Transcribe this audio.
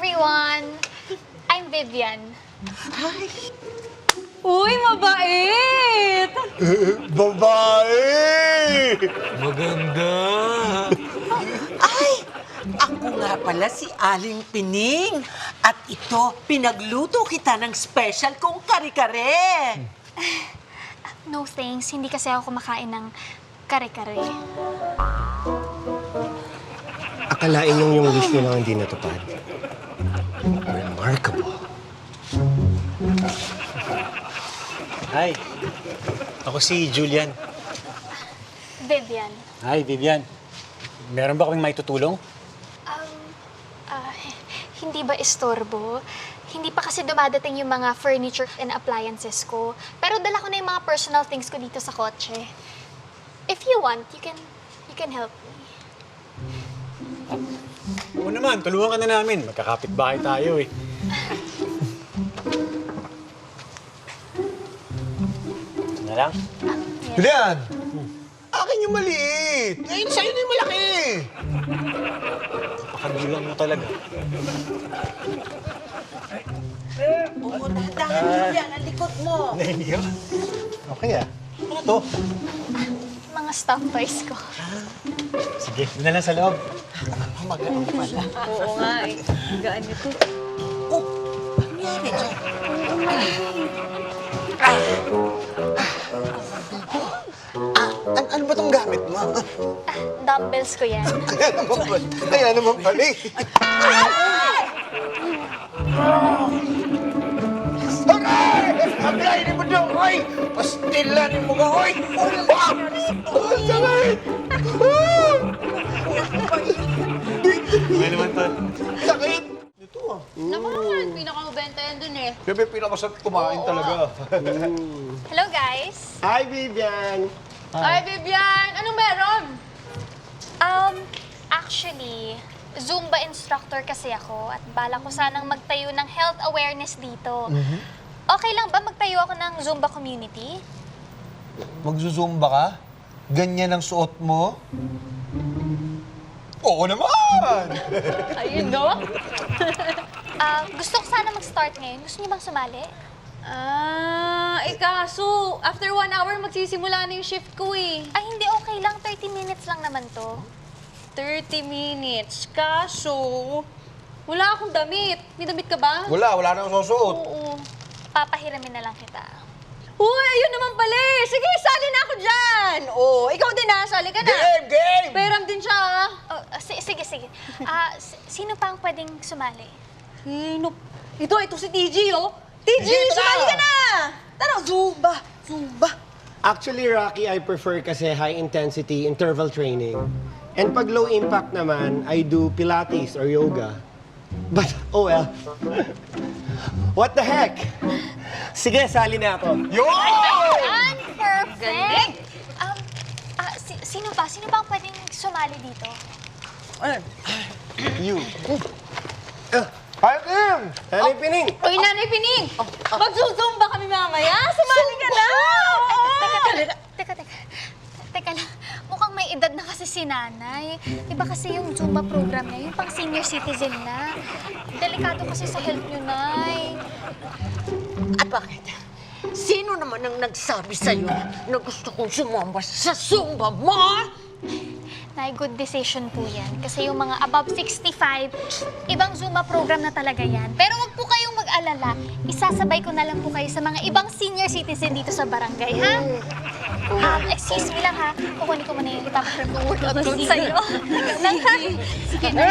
everyone! I'm Vivian. Hi! Uy, mabait! Babae! Maganda. Ay! Ako nga pala si Aling Pining. At ito, pinagluto kita ng special kong kare-kare. No thanks, hindi kasi ako kumakain ng kare-kare. Akalain yung wish mo lang hindi natupad. Remarkable. Hi. Ako si Julian. Vivian. Hi, Vivian. Meron ba kaming may tutulong? Hindi ba istorbo? Hindi pa kasi dumadating yung mga furniture and appliances ko. Pero dala ko na yung mga personal things ko dito sa kotse. If you want, you can help me. Oo naman, tulungan ka na namin. Magkakapit-bahay tayo eh. Ito na lang. Julian! Akin yung maliit! Ngayon sa'yo na yung malaki! Pakagulang mo talaga. Oo, dahan-dahan, Julian, ang likod mo. Nahihiya. Okay ah. Ano to? Mga stuffed toys ko. Sige, doon na lang sa loob. Magaan pala. Oo nga eh. Gaan nito. Oh, ano nangyari dyan? Ano ba tong gamit mo? Dumbbells ko yan. Kaya naman pala eh. Aray! Ablayin mo daw, oy! Pastilan mo ka, oy! Umbak! Sakit! Okay naman to. Sakit! Ito ah. Naman, pinakabenta yan dun eh. Siyempre, pinakasarap kumain talaga. Hello, guys. Hi, Vivian! Ay, Vivian! Anong meron? Actually, Zumba instructor kasi ako at bala ko sanang magtayo ng health awareness dito. Okay lang ba magtayo ako ng Zumba community? Magzuzumba ka? Ganyan ang suot mo? Oo naman! Ayun, no? Gusto ko sana mag-start ngayon. Gusto niyo bang sumali? Kaso, after 1 hour, magsisimula na yung shift ko eh. Ay, hindi okay lang. 30 minutes lang naman to. 30 minutes. Kaso, wala akong damit. May damit ka ba? Wala nang susuot. Oo. Papahiramin na lang kita. Uy, ayun naman pala eh. Sige, sali na ako dyan. Oh, ikaw din ha, sali ka na. Game! Peram din siya ha. Oh, sige. Sino pa ang pwedeng sumali? Sino? Ito si TG oh. TG, TG, tara! sumali ka na! Tara, Zumba. Actually, Rocky, I prefer kasi high-intensity interval training. And pag low impact naman, I do Pilates or yoga. But, oh well. What the heck? Sige, sali na ako. An, perfect! Sino pa? Sino pa ang pwedeng sumali dito? You. Hi, Kim! Nanay Pining! Uy, Nanay Pining! Magzuzumba kami mamaya. Sumali ka na! Teka lang. Mukhang may edad na kasi si nanay. Iba kasi yung Zumba program niya, yung pang senior citizen na. Delikado kasi sa health niyo, nay. At bakit? Sino naman ang nagsabi sa'yo na gusto kong sumamba sa Zumba mo? Nay, good decision po yan. Kasi yung mga above 65, ibang Zumba program na talaga yan. Pero wag po kayong mag-alala. Isasabay ko na lang po kayo sa mga ibang senior citizen dito sa barangay, ha? Excuse me lang, ha? Kukunin ko muna yung ipapaprem ng workout ko sa'yo. Lang, ha? Sige na.